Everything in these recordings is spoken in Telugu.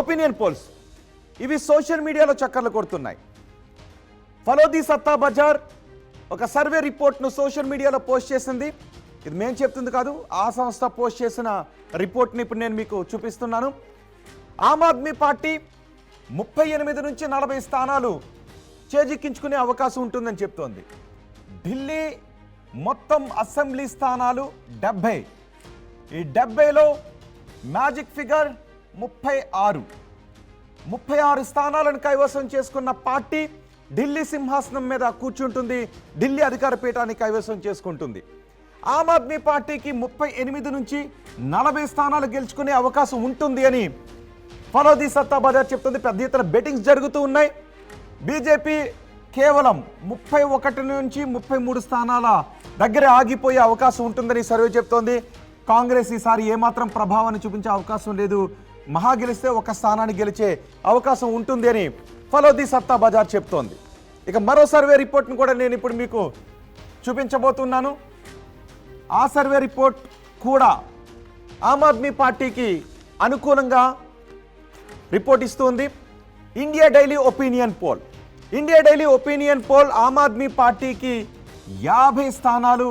ఒపీనియన్ పోల్స్ ఇవి సోషల్ మీడియాలో చక్కర్లు కొడుతున్నాయి. ఫలో ది సత్తా బజార్ ఒక సర్వే రిపోర్ట్ను సోషల్ మీడియాలో పోస్ట్ చేసింది. ఇది మేము చెప్తుంది కాదు, ఆ సంస్థ పోస్ట్ చేసిన రిపోర్ట్ని ఇప్పుడు నేను మీకు చూపిస్తున్నాను. ఆమ్ ఆద్మీ పార్టీ 38 నుంచి 40 స్థానాలు చేజిక్కించుకునే అవకాశం ఉంటుందని చెప్తోంది. ఢిల్లీ మొత్తం అసెంబ్లీ స్థానాలు 70. ఈ 70లో మ్యాజిక్ ఫిగర్ 36 స్థానాలను కైవసం చేసుకున్న పార్టీ ఢిల్లీ సింహాసనం మీద కూర్చుంటుంది, ఢిల్లీ అధికార పీఠాన్ని కైవసం చేసుకుంటుంది. ఆమ్ ఆద్మీ పార్టీకి 38 నుంచి 40 స్థానాలు గెలుచుకునే అవకాశం ఉంటుంది అని ఫలో ది సత్తా బజార్ చెప్తుంది. పెద్ద ఎత్తున బెట్టింగ్స్ జరుగుతూ ఉన్నాయి. బీజేపీ కేవలం 31 నుంచి 33 స్థానాల దగ్గర ఆగిపోయే అవకాశం ఉంటుందని సర్వే చెప్తోంది. కాంగ్రెస్ ఈసారి ఏమాత్రం ప్రభావాన్ని చూపించే అవకాశం లేదు, మహా గెలిస్తే ఒక స్థానాన్ని గెలిచే అవకాశం ఉంటుంది అని ఫలో ది సత్తా బజార్ చెప్తోంది. ఇక మరో సర్వే రిపోర్ట్ను కూడా నేను ఇప్పుడు మీకు చూపించబోతున్నాను. ఆ సర్వే రిపోర్ట్ కూడా ఆమ్ ఆద్మీ పార్టీకి అనుకూలంగా రిపోర్ట్ ఇస్తుంది. India daily opinion poll Aam Aadmi పార్టీకి 50 స్థానాలు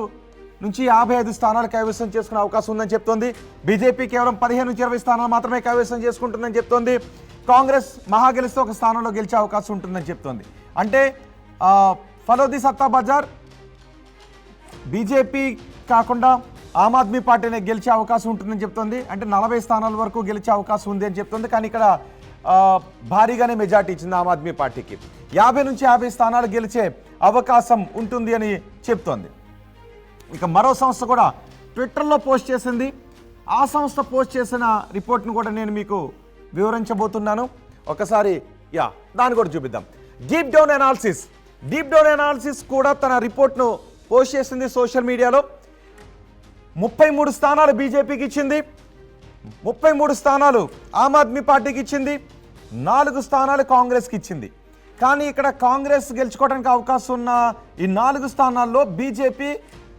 నుంచి 55 స్థానాలు కైవసం చేసుకునే అవకాశం ఉందని చెప్తోంది. బీజేపీ కేవలం 15 నుంచి 20 స్థానాలు మాత్రమే కైవసం చేసుకుంటుందని చెప్తోంది. కాంగ్రెస్ మహా గెలిస్తే ఒక స్థానంలో గెలిచే అవకాశం ఉంటుందని చెప్తోంది. అంటే ఫలో ది సత్తా బజార్ బీజేపీ కాకుండా ఆమ్ ఆద్మీ పార్టీనే గెలిచే అవకాశం ఉంటుందని చెప్తోంది. అంటే 40 స్థానాల వరకు గెలిచే అవకాశం ఉంది అని చెప్తోంది. కానీ ఇక్కడ భారీగానే మెజార్టీ ఇచ్చింది ఆమ్ ఆద్మీ పార్టీకి. 50 నుంచి 50 స్థానాలు గెలిచే అవకాశం ఉంటుంది అని చెప్తోంది. ఇక మరో సంస్థ కూడా ట్విట్టర్లో పోస్ట్ చేసింది. ఆ సంస్థ పోస్ట్ చేసిన రిపోర్ట్ను కూడా నేను మీకు వివరించబోతున్నాను. ఒకసారి దాన్ని కూడా చూపిద్దాం. డీప్ డౌన్ అనాలిసిస్ కూడా తన రిపోర్ట్ను పోస్ట్ చేసింది సోషల్ మీడియాలో. 33 స్థానాలు బీజేపీకి ఇచ్చింది, 33 స్థానాలు ఆమ్ ఆద్మీ పార్టీకి ఇచ్చింది, 4 స్థానాలు కాంగ్రెస్కి ఇచ్చింది. కానీ ఇక్కడ కాంగ్రెస్ గెలుచుకోవడానికి అవకాశం ఉన్న ఈ 4 స్థానాల్లో బీజేపీ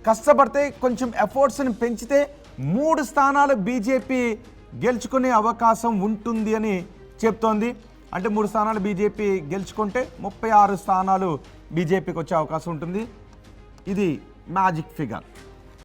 కష్టపడితే కొంచెం ఎఫర్ట్స్ని పెంచితే 3 స్థానాలు బీజేపీ గెలుచుకునే అవకాశం ఉంటుంది అని చెప్తోంది. అంటే 3 స్థానాలు బీజేపీ గెలుచుకుంటే 36 స్థానాలు బీజేపీకి వచ్చే అవకాశం ఉంటుంది. ఇది మ్యాజిక్ ఫిగర్.